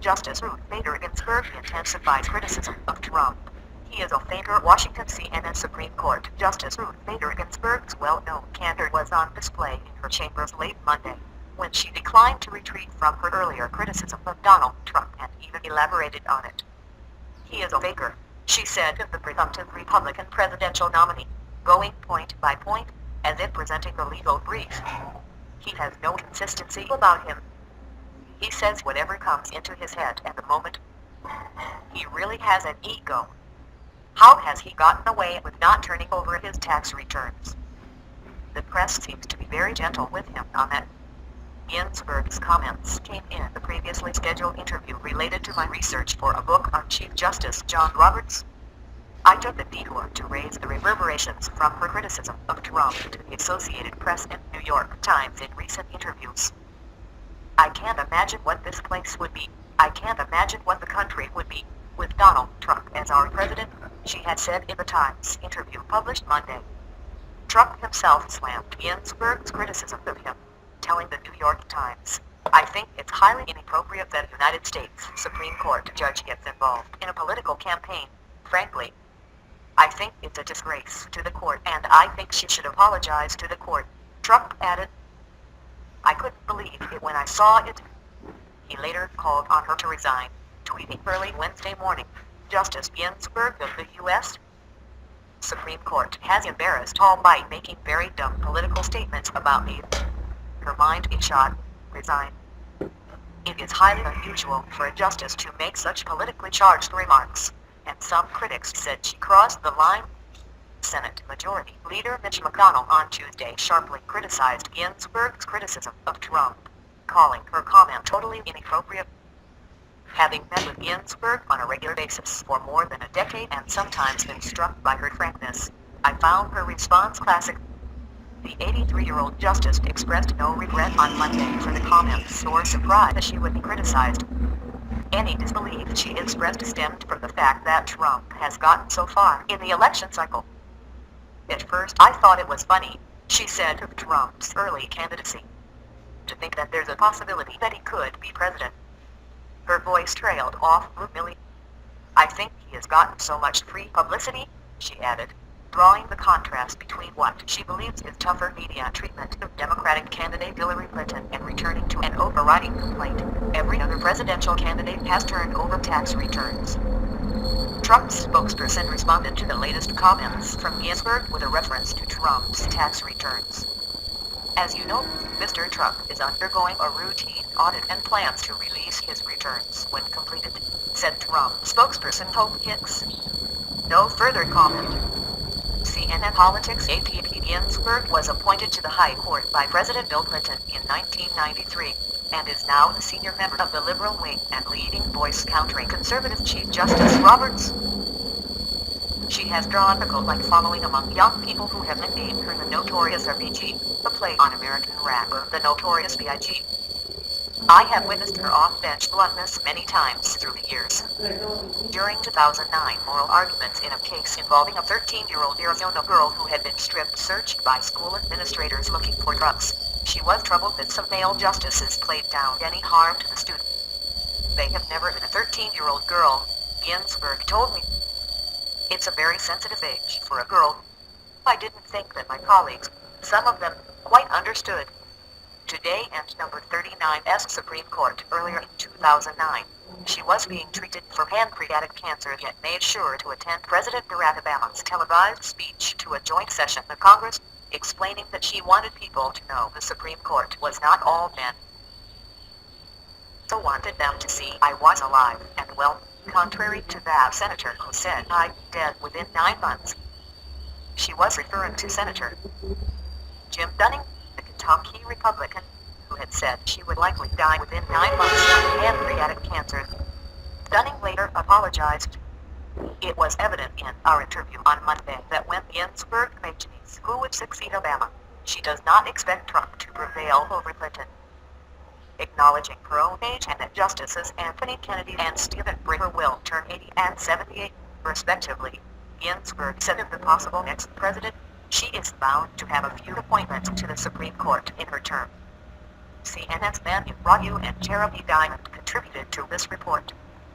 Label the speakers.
Speaker 1: Justice Ruth Bader Ginsburg intensifies criticism of Trump. He is a faker. Washington CNN Supreme Court Justice Ruth Bader Ginsburg's well-known candor was on display in her chambers late Monday, when she declined to retreat from her earlier criticism of Donald Trump and even elaborated on it. He is a faker, she said of the presumptive Republican presidential nominee, going point by point, as if presenting a legal brief. He has no consistency about him. He says whatever comes into his head at the moment. He really has an ego. How has he gotten away with not turning over his tax returns? The press seems to be very gentle with him on that. Ginsburg's comments came in the previously scheduled interview related to my research for a book on Chief Justice John Roberts. I took the detour to raise the reverberations from her criticism of Trump to the Associated Press and New York Times in recent interviews. I can't imagine what this place would be. I can't imagine what the country would be with Donald Trump as our president, she had said in the Times interview published Monday. Trump himself slammed Ginsburg's criticism of him, telling the New York Times, "I think it's highly inappropriate that a United States Supreme Court judge gets involved in a political campaign, frankly. I think it's a disgrace to the court and I think she should apologize to the court," Trump added. "I couldn't believe it when I saw it." He later called on her to resign, tweeting early Wednesday morning, "Justice Ginsburg of the U.S. Supreme Court has embarrassed all by making very dumb political statements about me. Her mind is shot. Resign." It is highly unusual for a justice to make such politically charged remarks, and some critics said she crossed the line. Senate Majority Leader Mitch McConnell on Tuesday sharply criticized Ginsburg's criticism of Trump, calling her comment totally inappropriate. Having met with Ginsburg on a regular basis for more than a decade and sometimes been struck by her frankness, I found her response classic. The 83-year-old justice expressed no regret on Monday for the comments or surprise that she would be criticized. Any disbelief she expressed stemmed from the fact that Trump has gotten so far in the election cycle. "At first I thought it was funny," she said of Trump's early candidacy. "To think that there's a possibility that he could be president." Her voice trailed off rudely. "I think he has gotten so much free publicity," she added, drawing the contrast between what she believes is tougher media treatment of Democratic candidate Hillary Clinton and returning to an overriding complaint. Every other presidential candidate has turned over tax returns. Trump's spokesperson responded to the latest comments from Ginsburg with a reference to Trump's tax returns. "As you know, Mr. Trump is undergoing a routine audit and plans to release his returns when completed," said Trump spokesperson Hope Hicks. No further comment. CNN Politics APP Ginsburg was appointed to the High Court by President Bill Clinton in 1993, and is now the senior member of the liberal wing and leading voice countering conservative Chief Justice Roberts. She has drawn a cult-like following among young people who have nicknamed her the Notorious R.B.G., a play on American rapper The Notorious B.I.G. I have witnessed her off-bench bluntness many times through the years. During 2009 oral arguments in a case involving a 13-year-old Arizona girl who had been strip-searched by school administrators looking for drugs, she was troubled that some male justices played down any harm to the student. "They have never been a 13-year-old girl," Ginsburg told me. "It's a very sensitive age for a girl. I didn't think that my colleagues, some of them, quite understood." Today and number 39's Supreme Court earlier in 2009, she was being treated for pancreatic cancer yet made sure to attend President Barack Obama's televised speech to a joint session of Congress, explaining that she wanted people to know the Supreme Court was not all men. "So wanted them to see I was alive and well, contrary to that senator who said I'd be dead within 9 months." She was referring to Senator Jim Dunning, the Kentucky Republican, who had said she would likely die within 9 months of pancreatic cancer. Dunning later apologized. "It was evident in our interview on Monday that when Ginsburg mentions who would succeed Obama, she does not expect Trump to prevail over Clinton." Acknowledging her own age and that Justices Anthony Kennedy and Stephen Breyer will turn 80 and 78, respectively, Ginsburg said of the possible next president, she is bound to have a few appointments to the Supreme Court in her term. CNN's Matthew Broyu and Jeremy Diamond contributed to this report.